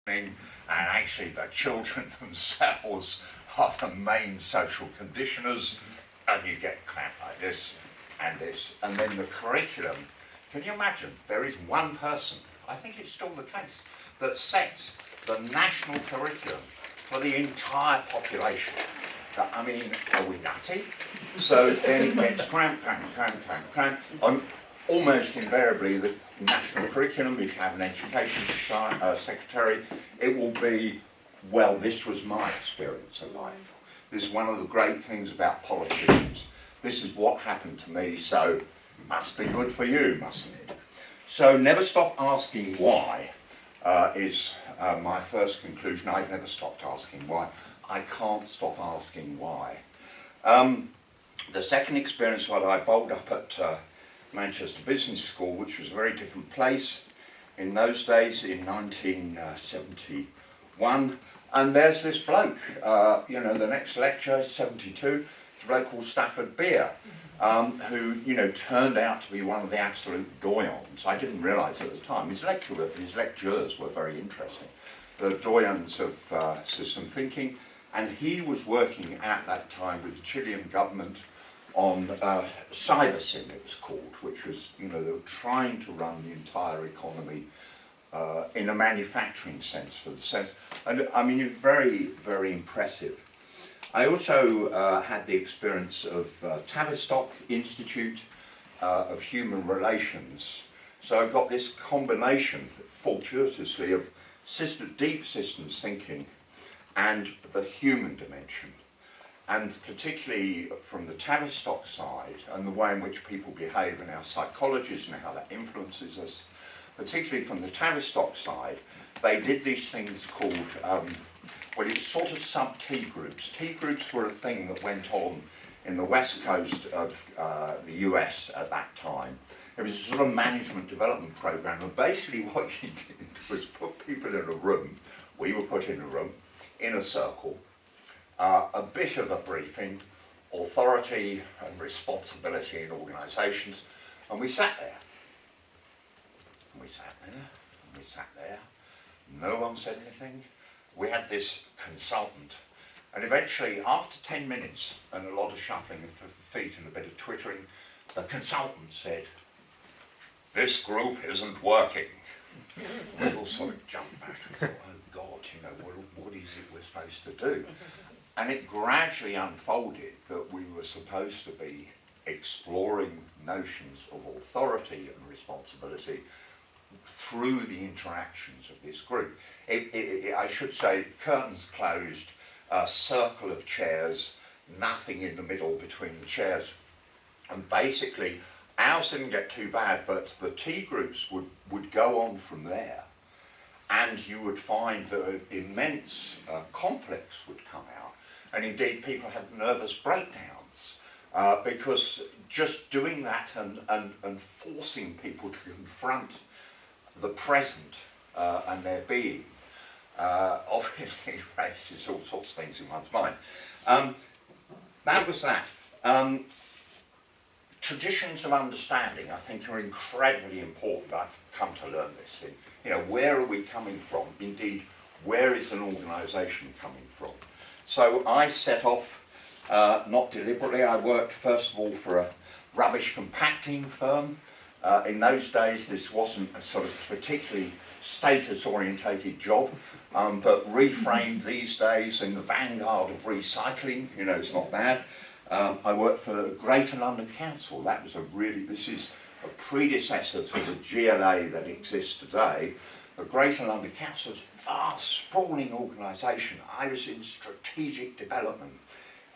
and actually the children themselves are the main social conditioners, and you get crap like this, and then the curriculum. Can you imagine? There is one person, I think it's still the case, that sets the national curriculum for the entire population. I mean, are we nutty? So then it gets cramp. Almost invariably, the national curriculum, if you have an education secretary, it will be, well, this was my experience of life. This is one of the great things about politicians. This is what happened to me, so must be good for you, mustn't it? So never stop asking why is my first conclusion. I've never stopped asking why. I can't stop asking why. The second experience was I bowled up at Manchester Business School, which was a very different place in those days, in 1971. And there's this bloke, the next lecture, 72, it's a bloke called Stafford Beer, who, turned out to be one of the absolute doyens. I didn't realise at the time. His lectures were very interesting. The doyens of system thinking. And he was working at that time with the Chilean government on CyberSyn, it was called, which was, they were trying to run the entire economy in a manufacturing sense, and I mean, very, very impressive. I also had the experience of Tavistock Institute of Human Relations. So I got this combination, fortuitously, of deep systems thinking and the human dimension. And particularly from the Tavistock side and the way in which people behave and our psychologies and how that influences us, particularly from the Tavistock side, they did these things called, it's sort of sub-T groups. T groups were a thing that went on in the west coast of the US at that time. It was a sort of management development program, and basically what you did was put people in a room, we were put in a room, in a circle, a bit of a briefing, authority and responsibility in organisations, and we sat there. And we sat there, and we sat there. No one said anything. We had this consultant, and eventually, after 10 minutes, and a lot of shuffling of feet and a bit of twittering, the consultant said, "This group isn't working." We all sort of jumped back and thought, oh God, what is it we're supposed to do? And it gradually unfolded that we were supposed to be exploring notions of authority and responsibility through the interactions of this group. I should say, curtains closed, a circle of chairs, nothing in the middle between the chairs. And basically, ours didn't get too bad, but the T groups would go on from there. And you would find that immense conflicts would come out. And indeed, people had nervous breakdowns because just doing that and forcing people to confront the present and their being obviously raises all sorts of things in one's mind. That was that. Traditions of understanding, I think, are incredibly important. I've come to learn this. Where are we coming from? Indeed, where is an organisation coming from? So I set off, not deliberately. I worked first of all for a rubbish compacting firm. In those days, this wasn't a sort of particularly status-orientated job, but reframed these days in the vanguard of recycling. It's not bad. I worked for the Greater London Council. This is a predecessor to the GLA that exists today. The Greater London Council is a vast, sprawling organisation. I was in strategic development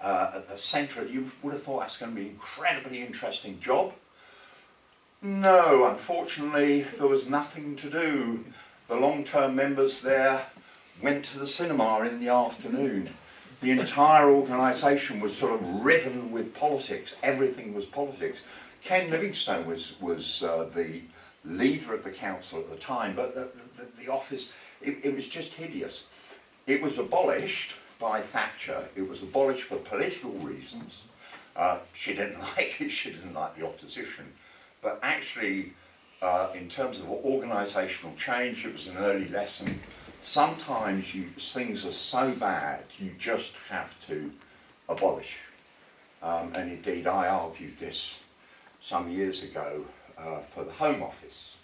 at the centre. You would have thought that's going to be an incredibly interesting job. No, unfortunately, there was nothing to do. The long-term members there went to the cinema in the afternoon. The entire organisation was sort of riven with politics. Everything was politics. Ken Livingstone was the leader of the council at the time, but the office, it was just hideous. It was abolished by Thatcher. It was abolished for political reasons. She didn't like it, she didn't like the opposition. But actually, in terms of organisational change, it was an early lesson. sometimes things are so bad you just have to abolish. And indeed I argued this some years ago for the Home Office,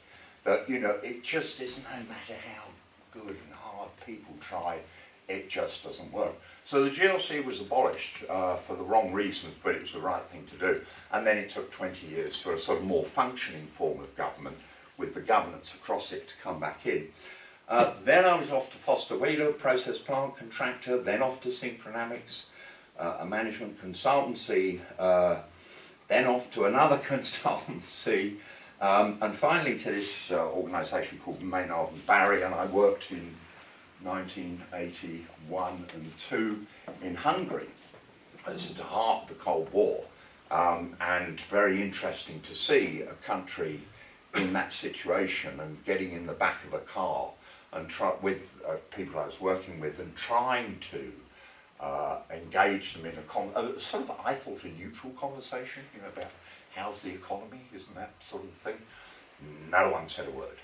that it just is, no matter how good and hard people try, it just doesn't work. So the GLC was abolished for the wrong reasons, but it was the right thing to do. And then it took 20 years for a sort of more functioning form of government with the governance across it to come back in. Then I was off to Foster Wheeler, process plant contractor, then off to Synchronamics, a management consultancy, then off to another consultancy, and finally to this organisation called Maynard and Barry, and I worked in 1981 and 2 in Hungary. This is the heart of the Cold War, and very interesting to see a country in that situation and getting in the back of a car and with people I was working with and trying to engage them in a sort of, I thought, a neutral conversation, about how's the economy, isn't that sort of thing? No one said a word,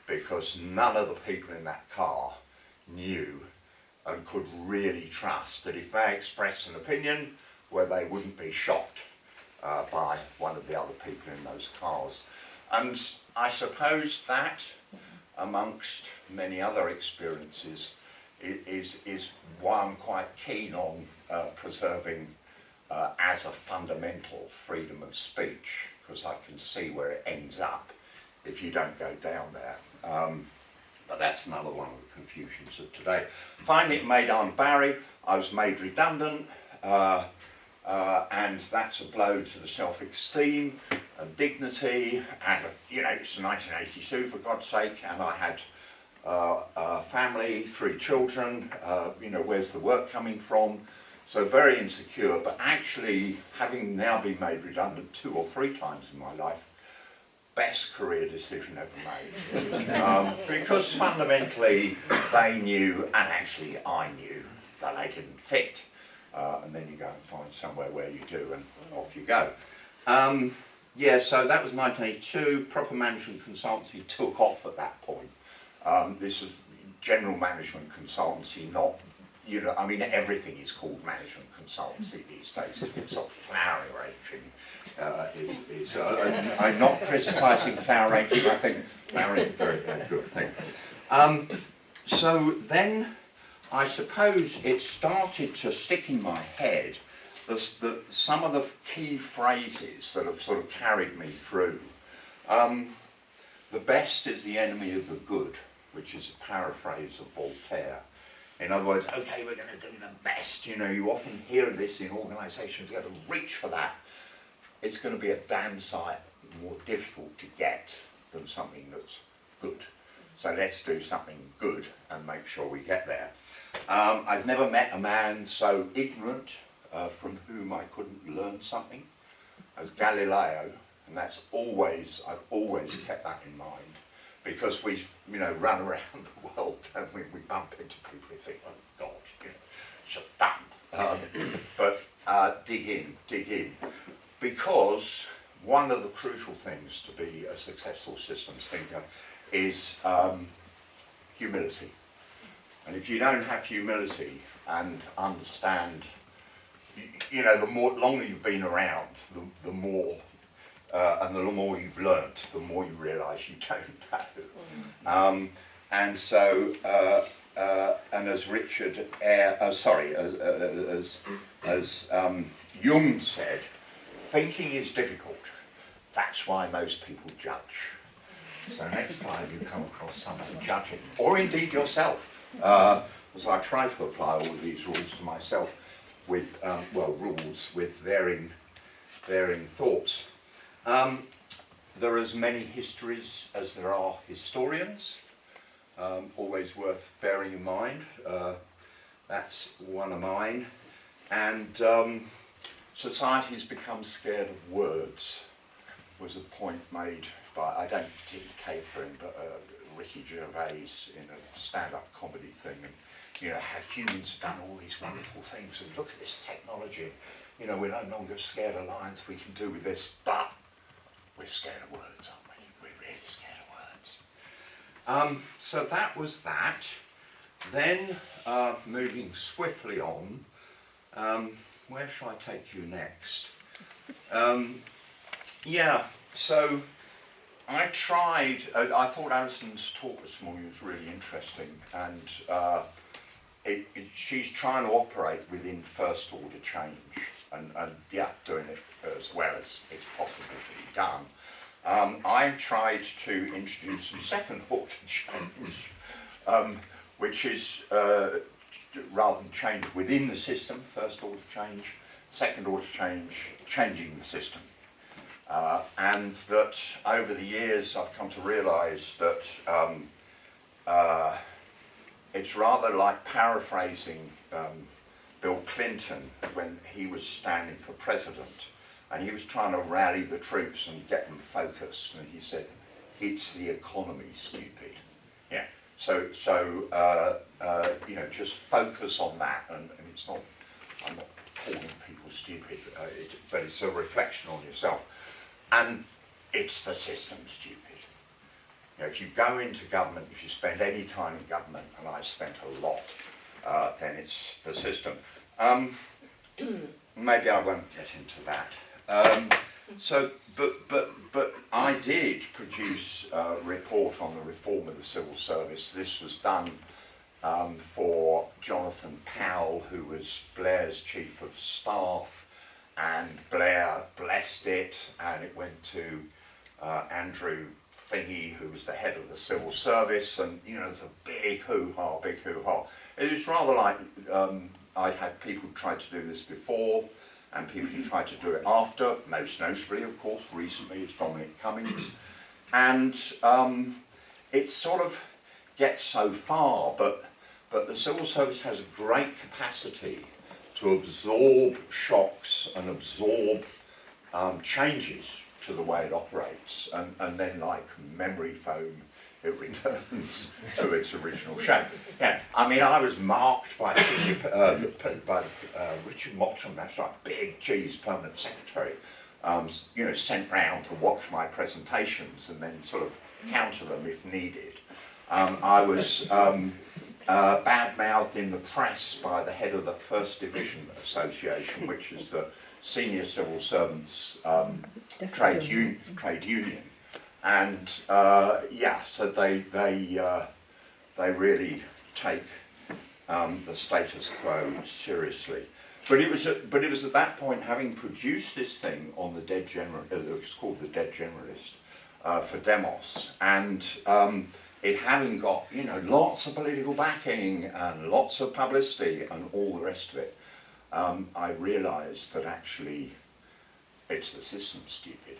because none of the people in that car knew and could really trust that if they expressed an opinion, where they wouldn't be shot by one of the other people in those cars. And I suppose that, amongst many other experiences, is why I'm quite keen on preserving as a fundamental freedom of speech, because I can see where it ends up if you don't go down there. But that's another one of the confusions of today. Finally, at Maynard Barry, I was made redundant, and that's a blow to the self-esteem and dignity, and it's 1982 for God's sake, and I had a family, 3 children, where's the work coming from? So very insecure, but actually, having now been made redundant 2 or 3 times in my life, best career decision ever made. Because fundamentally they knew, and actually I knew, that I didn't fit. And then you go and find somewhere where you do, and off you go. Yeah, so that was 1982. Proper management consultancy took off at that point. This was general management consultancy, not, everything is called management consultancy these days. It's sort of flower arranging. I'm not criticising flower arranging, I think flowering is a very, very good thing. So then, I suppose it started to stick in my head some of the key phrases that have sort of carried me through. The best is the enemy of the good, which is a paraphrase of Voltaire. In other words, okay, we're going to do the best. You often hear this in organisations, you've got to reach for that. It's going to be a damn sight more difficult to get than something that's good. So let's do something good and make sure we get there. I've never met a man so ignorant from whom I couldn't learn something as Galileo, and I've always kept that in mind, because we run around the world and we bump into people who think, oh God, shut up. But dig in, because one of the crucial things to be a successful systems thinker is humility. And if you don't have humility and understand, the longer you've been around, the more, and the more you've learnt, the more you realise you don't know. And so, and as Richard, as Jung said, thinking is difficult. That's why most people judge. So next time you come across someone judging, or indeed yourself, as I try to apply all of these rules to myself with, rules with varying thoughts. There are as many histories as there are historians, always worth bearing in mind. That's one of mine. And society's become scared of words, was a point made by, I don't particularly care for him, but Ricky Gervais in a stand-up comedy thing, and how humans have done all these wonderful things, and look at this technology, we're no longer scared of lines, we can do with this, but we're scared of words, aren't we? We're really scared of words. So that was that. Then, moving swiftly on, where shall I take you next? Yeah, so I tried, I thought Alison's talk this morning was really interesting, and she's trying to operate within first order change, and yeah, doing it as well as it's possible to be done. I tried to introduce some second order change, which is rather than change within the system, first order change, second order change, changing the system. And that over the years I've come to realise that it's rather like paraphrasing Bill Clinton when he was standing for president, and he was trying to rally the troops and get them focused, and he said, "It's the economy, stupid." Yeah. So you know, just focus on that, and it's not. I'm not calling people stupid, but it's a reflection on yourself. And it's the system, stupid. You know, if you go into government, if you spend any time in government, and I've spent a lot, then it's the system. Maybe I won't get into that. But I did produce a report on the reform of the civil service. This was done for Jonathan Powell, who was Blair's chief of staff. And Blair blessed it, and it went to Andrew Thingy, who was the head of the civil service, and you know, there's a big hoo-ha, big hoo-ha. It was rather like I'd had people try to do this before, and people who tried to do it after, most notably, of course, recently, it's Dominic Cummings. And it sort of gets so far, but the civil service has a great capacity to absorb shocks and absorb changes to the way it operates, and then, like memory foam, it returns to its original shape. Yeah, I mean, I was marked by Richard Mottram, that's like big cheese permanent secretary, you know, sent round to watch my presentations and then sort of counter them if needed. I was bad-mouthed in the press by the head of the First Division Association, which is the senior civil servants trade union, and yeah, so they really take the status quo seriously. But it was at that point, having produced this thing on the dead general, it's called the Dead Generalist for Demos, and it having got, you know, lots of political backing and lots of publicity and all the rest of it, I realised that actually it's the system, stupid.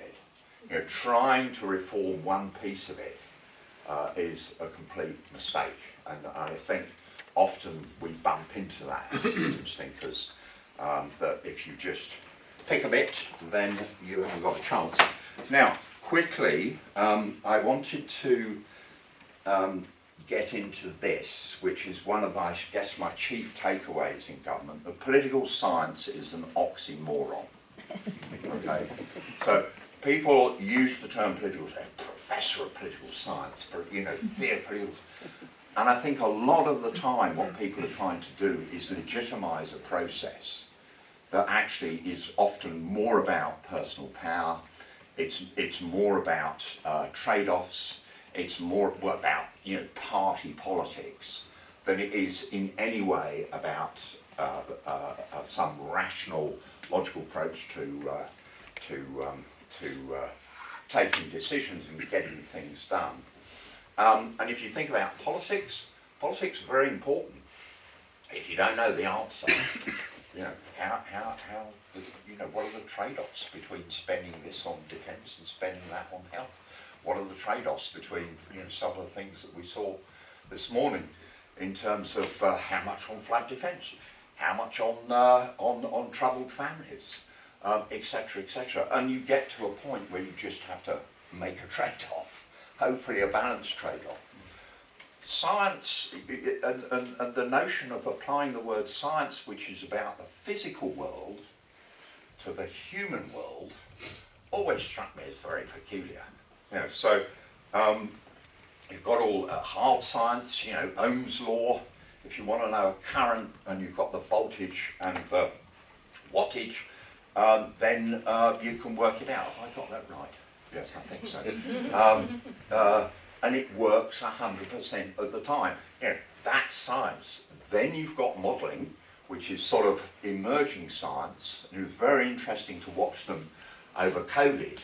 You know, trying to reform one piece of it is a complete mistake, and I think often we bump into that as systems thinkers, that if you just pick a bit, then you haven't got a chance. Now, quickly, I wanted to get into this, which is one of, I guess, my chief takeaways in government. The political science is an oxymoron. Okay, so people use the term political science, professor of political science, you know, theoretical, and I think a lot of the time what people are trying to do is legitimise a process that actually is often more about personal power. It's more about trade-offs. It's more about, you know, party politics than it is in any way about some rational, logical approach to taking decisions and getting things done. And if you think about politics, politics is very important. If you don't know the answer, you know, you know, what are the trade-offs between spending this on defence and spending that on health? What are the trade-offs between, you know, some of the things that we saw this morning in terms of how much on flood defence, how much on troubled families, etc., etc. And you get to a point where you just have to make a trade-off, hopefully a balanced trade-off. Science, and the notion of applying the word science, which is about the physical world, to the human world, always struck me as very peculiar. You know, so you've got all hard science, you know, Ohm's law, If you want to know a current and you've got the voltage and the wattage, then you can work it out. Have I got that right? Yes, I think so. And it works 100% of the time. You know, that's science. Then you've got modelling, which is sort of emerging science, and it was very interesting to watch them over COVID,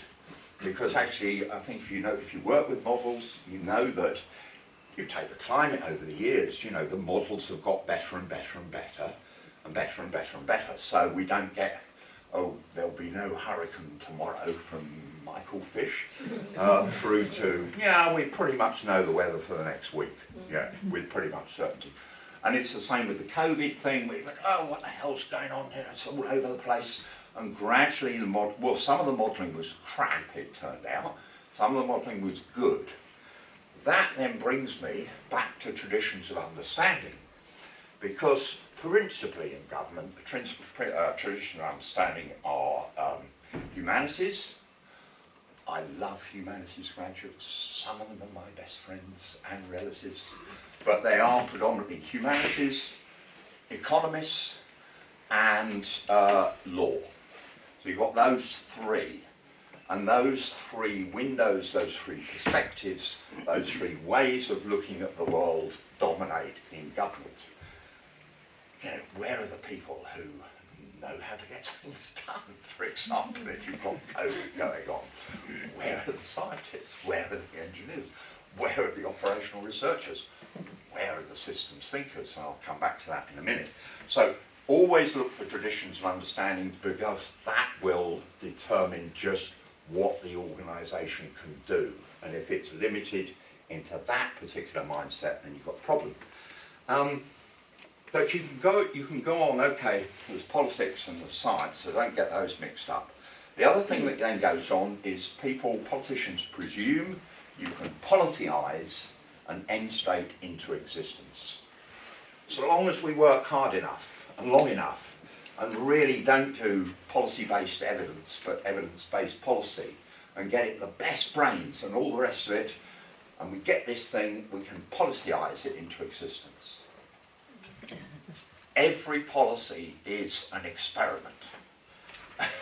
because actually, I think if you work with models, you know that you take the climate over the years, you know, the models have got better and better and better, and better and better and better. So we don't get, oh, there'll be no hurricane tomorrow from Michael Fish, through to, yeah, we pretty much know the weather for the next week, yeah, with pretty much certainty. And it's the same with the COVID thing. We went, oh, what the hell's going on here? It's all over the place. And gradually, some of the modelling was crap, it turned out. Some of the modelling was good. That then brings me back to traditions of understanding. Because principally in government, the traditions of understanding are humanities. I love humanities graduates. Some of them are my best friends and relatives. But they are predominantly humanities, economists, and law. So you've got those three. And those three windows, those three perspectives, those three ways of looking at the world dominate in government. You know, where are the people who know how to get things done, for example, if you've got COVID going on? Where are the scientists? Where are the engineers? Where are the operational researchers? Where are the systems thinkers? And I'll come back to that in a minute. So always look for traditions of understanding, because that will determine just what the organisation can do. And if it's limited into that particular mindset, then you've got a problem. But you can go on, okay, there's politics and there's science, so don't get those mixed up. The other thing that then goes on is politicians presume you can policise an end state into existence. So long as we work hard enough and long enough and really don't do policy-based evidence, but evidence-based policy, and get it the best brains and all the rest of it, and we get this thing, we can policise it into existence. Every policy is an experiment.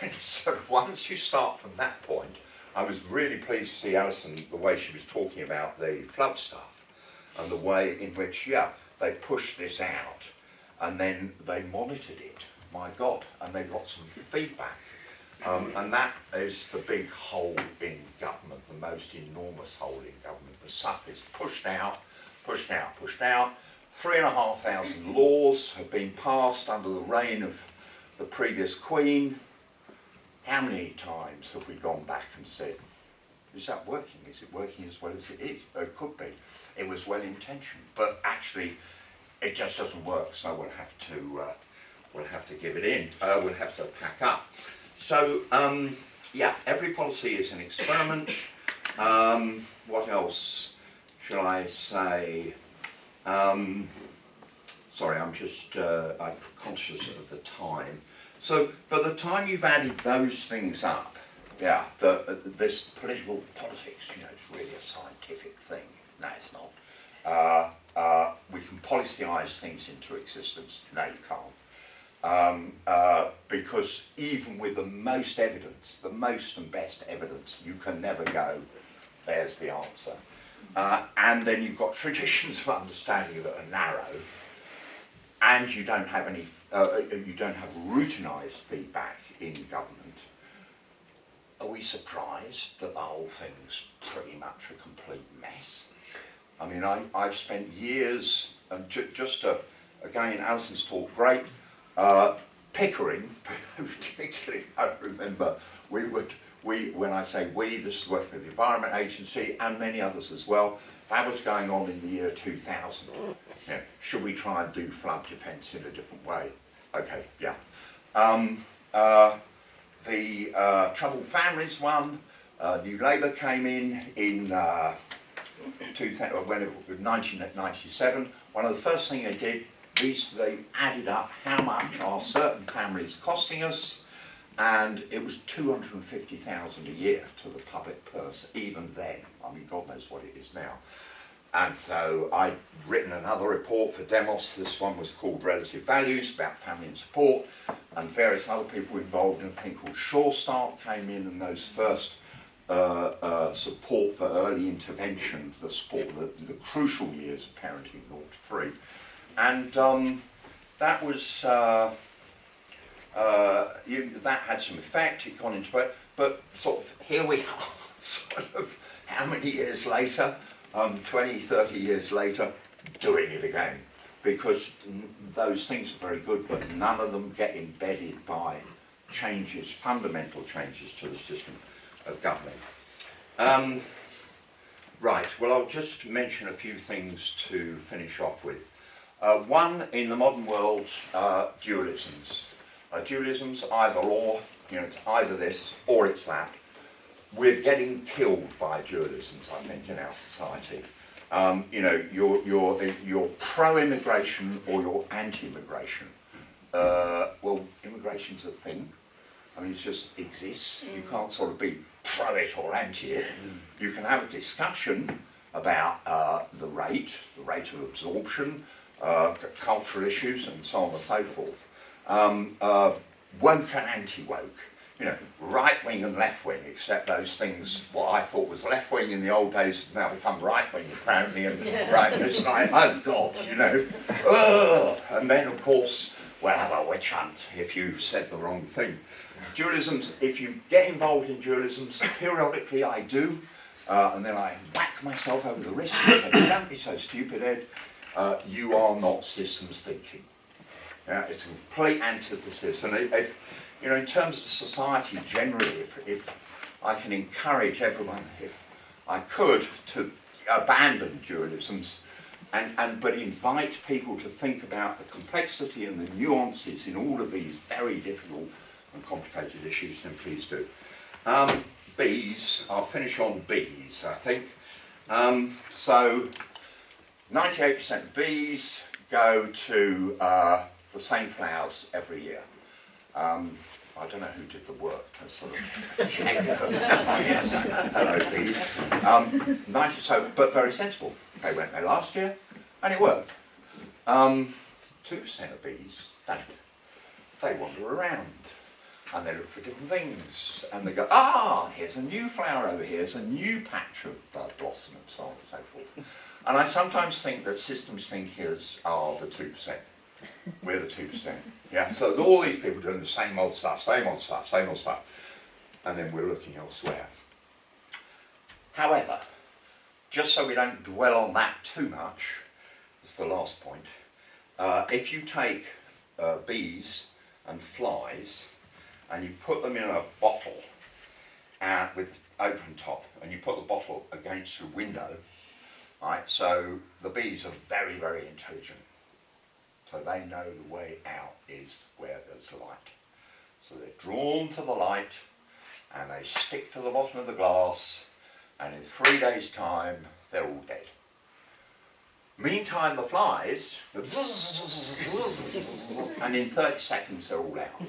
And so once you start from that point, I was really pleased to see Alison, the way she was talking about the flood stuff, and the way in which, yeah, they pushed this out, and then they monitored it, my God, and they got some feedback. And that is the big hole in government, the most enormous hole in government. The stuff is pushed out, pushed out, pushed out. 3,500 laws have been passed under the reign of the previous Queen. How many times have we gone back and said, is that working? Is it working as well as it is? It could be. It was well intentioned, but actually it just doesn't work, so we'll have to give it in. We'll have to pack up. So, yeah, every policy is an experiment. What else shall I say? Sorry, I'm just I'm conscious of the time. So, by the time you've added those things up, yeah, this political politics, you know, it's really a scientific thing. No, it's not. We can policise things into existence. No, you can't. Because even with the most evidence, the most and best evidence, you can never go, there's the answer. And then you've got traditions of understanding that are narrow, and you don't have any, you don't have routinized feedback in government. Are we surprised that the whole thing's pretty much a complete mess? I mean, I've spent years, and just to, again, Alison's talk, great. Pickering, particularly, I remember when I say we, this is working for the Environment Agency and many others as well. That was going on in the year 2000. Yeah. Should we try and do flood defence in a different way? Okay, yeah. The Troubled Families one, New Labour came in 1997. One of the first things they did, they added up how much are certain families costing us, and it was $250,000 a year to the public purse, even then. I mean, God knows what it is now. And so I'd written another report for Demos. This one was called Relative Values, about family and support, and various other people involved in a thing called Sure Start came in, and those first support for early intervention, the support, the crucial years of parenting, 0 to 3. And that was, that had some effect, it gone into it, but sort of here we are, sort of how many years later, 20, 30 years later, doing it again. Because those things are very good, but none of them get embedded by changes, fundamental changes to the system of governing. Right, well, I'll just mention a few things to finish off with. One, in the modern world, dualisms. Dualisms, either or, it's either this or it's that. We're getting killed by dualisms, I think, in our society. You're pro-immigration or you're anti-immigration. Well, immigration's a thing. I mean, it just exists. You can't sort of be pro it or anti it. You can have a discussion about the rate of absorption, cultural issues, and so on and so forth. Woke and anti-woke. Right-wing and left-wing, except those things, what I thought was left-wing in the old days has now become right-wing, apparently, and right-wing's like, oh God, And then, of course, we'll have a witch hunt if you've said the wrong thing. Dualisms, if you get involved in dualisms, periodically I do, and then I whack myself over the wrist and say, don't be so stupid, Ed, you are not systems thinking. It's a complete antithesis, and if in terms of society generally, if I can encourage everyone, if I could, to abandon dualisms, but invite people to think about the complexity and the nuances in all of these very difficult and complicated issues, then please do. Bees, I'll finish on bees, I think. So 98% of bees go to the same flowers every year. I don't know who did the work to sort of check them. Yes, hello bees. 90, but very sensible. They went there last year and it worked. 2% of bees don't. They wander around and they look for different things and they go, here's a new flower over here, here's a new patch of blossom, and so on and so forth. And I sometimes think that systems thinkers are the 2%. We're the 2%. Yeah, so there's all these people doing the same old stuff, and then we're looking elsewhere. However, just so we don't dwell on that too much, that's the last point, if you take bees and flies and you put them in a bottle with open top, and you put the bottle against a window, right, so the bees are very, very intelligent. So they know the way out is where there's light. So they're drawn to the light and they stick to the bottom of the glass, and in 3 days' time they're all dead. Meantime, the flies, and in 30 seconds they're all out.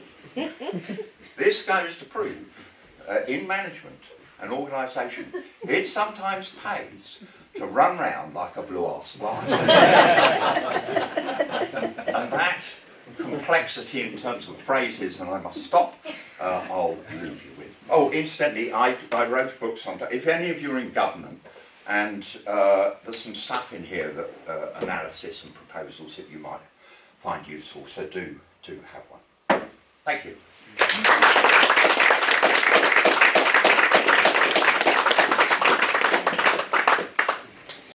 This goes to prove, in management and organisation, it sometimes pays to run round like a blue-ass fly. And that complexity in terms of phrases, and I must stop, I'll leave you with. Oh, incidentally, I wrote books on that. If any of you are in government, and there's some stuff in here, that analysis and proposals that you might find useful, so do have one. Thank you.